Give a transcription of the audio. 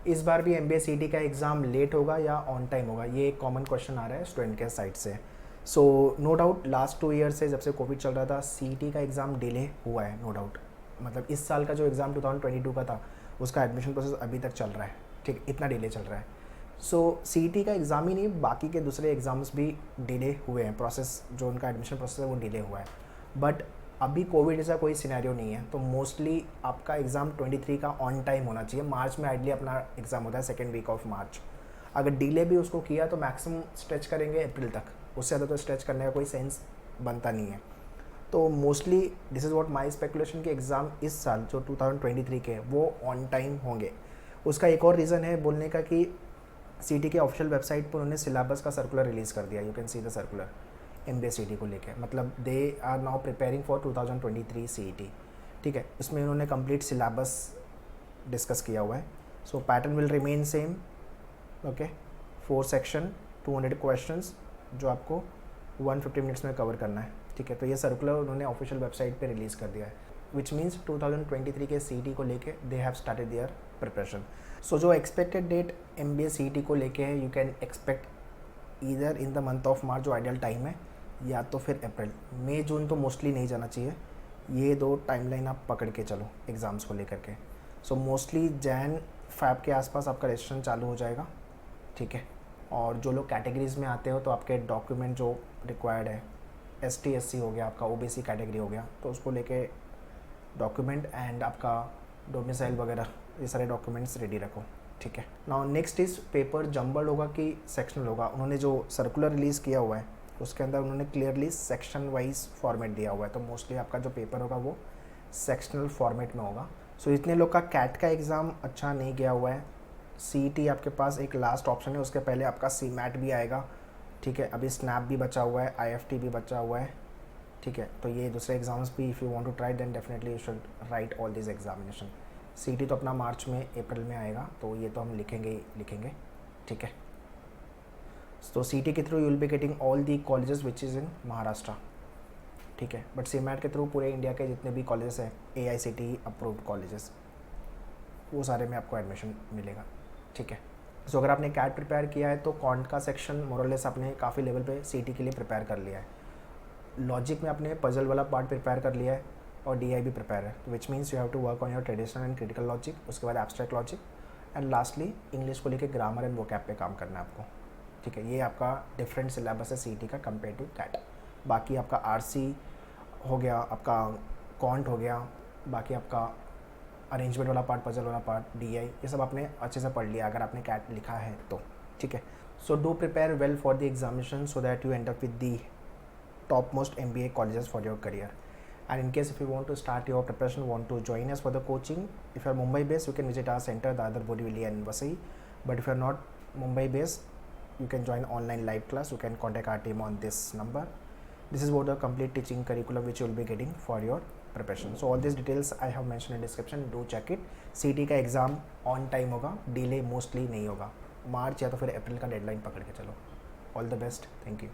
इस बार भी MBA CET का एग्ज़ाम लेट होगा या ऑन टाइम होगा, ये एक कॉमन क्वेश्चन आ रहा है स्टूडेंट के साइड से। So no doubt last 2 year से जब से कोविड चल रहा था CET का एग्ज़ाम डिले हुआ है, नो डाउट। मतलब इस साल का जो एग्ज़ाम 2022 का था उसका एडमिशन प्रोसेस अभी तक चल रहा है, ठीक, इतना डिले चल रहा है। सो CET का एग्ज़ाम ही नहीं, बाकी के दूसरे एग्ज़ाम्स भी डिले हुए हैं, प्रोसेस जो उनका एडमिशन प्रोसेस है वो डिले हुआ है। बट अभी कोविड जैसा कोई सिनेरियो नहीं है, तो मोस्टली आपका एग्ज़ाम 23 का ऑन टाइम होना चाहिए। मार्च में आइडली अपना एग्ज़ाम होता है, सेकेंड वीक ऑफ मार्च। अगर डिले भी उसको किया तो मैक्सिमम स्ट्रेच करेंगे अप्रैल तक, उससे ज़्यादा तो स्ट्रेच करने का कोई सेंस बनता नहीं है। तो mostly this is what my speculation कि एग्ज़ाम इस साल जो 2023 के वो ऑन टाइम होंगे। उसका एक और रीज़न है बोलने का कि CET के ऑफिशियल वेबसाइट पर उन्होंने सिलेबस का सर्कुलर रिलीज़ कर दिया। You can see the circular MBA CET को लेके, मतलब they are now preparing for 2023 CET, ठीक है। इसमें उन्होंने कंप्लीट सिलेबस डिस्कस किया हुआ है। So pattern will remain same, okay. 4 section, 200 questions जो आपको 150 मिनट्स में कवर करना है, ठीक है। तो ये सर्कुलर उन्होंने ऑफिशियल वेबसाइट पे रिलीज़ कर दिया है, विच मीन्स 2023 के CET को लेके they have started their preparation. So जो एक्सपेक्टेड डेट MBA CET को लेके है, you can expect either in the month of March जो आइडियल टाइम है, या तो फिर अप्रैल। मई जून तो मोस्टली नहीं जाना चाहिए, ये 2 टाइमलाइन आप पकड़ के चलो एग्ज़ाम्स को लेकर के। सो मोस्टली जैन फैब के आसपास आपका रजिस्ट्रेशन चालू हो जाएगा, ठीक है। और जो लोग कैटेगरीज़ में आते हो तो आपके डॉक्यूमेंट जो रिक्वायर्ड है, ST SC हो गया, आपका OBC कैटेगरी हो गया, तो उसको लेके डॉक्यूमेंट एंड आपका डोमिसाइल वगैरह ये सारे डॉक्यूमेंट्स रेडी रखो, ठीक है। Now next is paper jumble होगा कि सेक्शनल होगा। उन्होंने जो सर्कुलर रिलीज़ किया हुआ है उसके अंदर उन्होंने क्लियरली सेक्शन वाइज फॉर्मेट दिया हुआ है, तो मोस्टली आपका जो पेपर होगा वो सेक्शनल फॉर्मेट में होगा। सो इतने लोग का कैट का एग्ज़ाम अच्छा नहीं गया हुआ है, CET आपके पास एक लास्ट ऑप्शन है, उसके पहले आपका CMAT भी आएगा, ठीक है। अभी स्नैप भी बचा हुआ है, IFT भी बचा हुआ है, ठीक है। तो ये दूसरे एग्ज़ाम्स भी if you want to try then definitely you should write all this examination. CET तो अपना मार्च में अप्रैल में आएगा, तो ये तो हम लिखेंगे ही लिखेंगे, ठीक है। तो CET के through you will be getting all the colleges which is in Maharashtra, ठीक है। बट CMAT के थ्रू पूरे इंडिया के जितने भी कॉलेजेस हैं AICTE अप्रूव्ड कॉलेजेस, वो सारे में आपको एडमिशन मिलेगा, ठीक है। सो अगर आपने कैट प्रिपेयर किया है तो कॉन्ट का सेक्शन मोरलेस आपने काफ़ी लेवल पे CET के लिए प्रिपेयर कर लिया है। लॉजिक में आपने पजल वाला पार्ट प्रिपेयर कर लिया है और DI भी प्रिपेयर है, which means you have to work on your traditional and critical logic, उसके बाद abstract logic and lastly English को लेकर ग्रामर एंड वोकैब पे काम करना है आपको, ठीक है। ये आपका डिफरेंट सिलेबस है CET का कंपेयर टू कैट। बाकी आपका RC हो गया, आपका कॉन्ट हो गया, बाकी आपका अरेंजमेंट वाला पार्ट, पजल वाला पार्ट, DI, ये सब आपने अच्छे से पढ़ लिया अगर आपने कैट लिखा है तो, ठीक है। So do prepare well for the examination so that you end up with the topmost MBA colleges for your career. And in case if you want to start your preparation, want to join us for the coaching, if you are Mumbai based you can visit our center, Dadar, Borivali and Vasai. But if you are not Mumbai based you can join online live class, you can contact our team on this number. This is what the complete teaching curriculum which you will be getting for your preparation. So all these details I have mentioned in description, do check it. CET का exam on time होगा, delay mostly नहीं होगा, मार्च या तो फिर अप्रैल का deadline पकड़ के चलो। All the best, thank you.